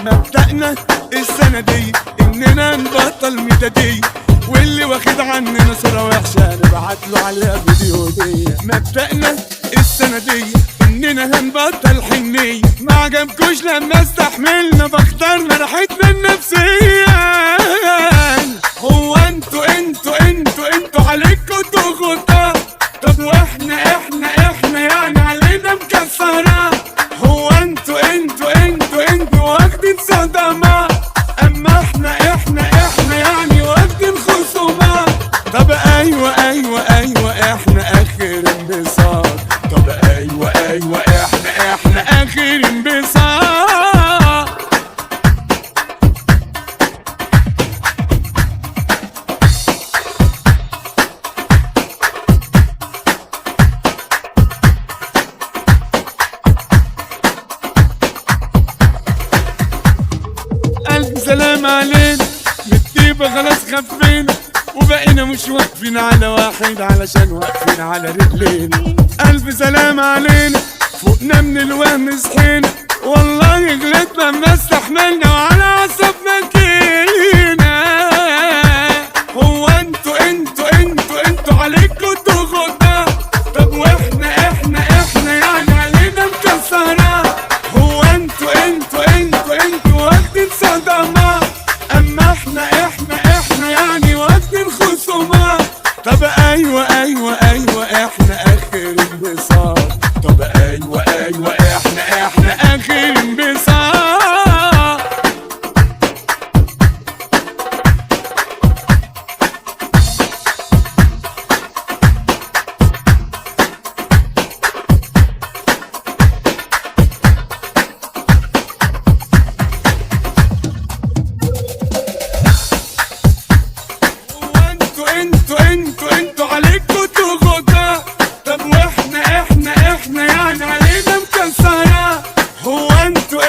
مبدأنا السنة دي إننا نبطل ميدادية، واللي واخد عننا صورة وحشة نبعت له عليها فيديو هدية. مبدأنا السنة دي إننا هنبطل حنية، ما عجبكوش لما استحملنا فاخترنا راحتنا النفسية. هو انتوا عليكوا ضغوطات، طب واحنا يعني علينا مكسرة. هو انتوا واخدين صدمات، اما احنا يعني واخدين خصومات. طب ايوه احنا اخر انبساط. طب ايوه احنا اخر انبساط. ألف سلام علينا، بالطيبة خلاص خفينا، وبقينا مش واقفين على واحد علشان واقفين على رجلينا. ألف سلام علينا، فوقنا من الوهم صحينا، والله غلطنا ما استحملنا وعلى عصبنا جينا. هو انتوا عليكوا ضغوطات، طب واحنا يعني علينا مكسرات. هو انتوا واخدين صدمات، اما احنا يعني واخدين خصومات. طب ايوه احنا اخر انبساط. طب ايوه احنا اخر انبساط. انتوا عليكوا ضغوطات، طب واحنا يعني علينا مكسرات. هو انتوا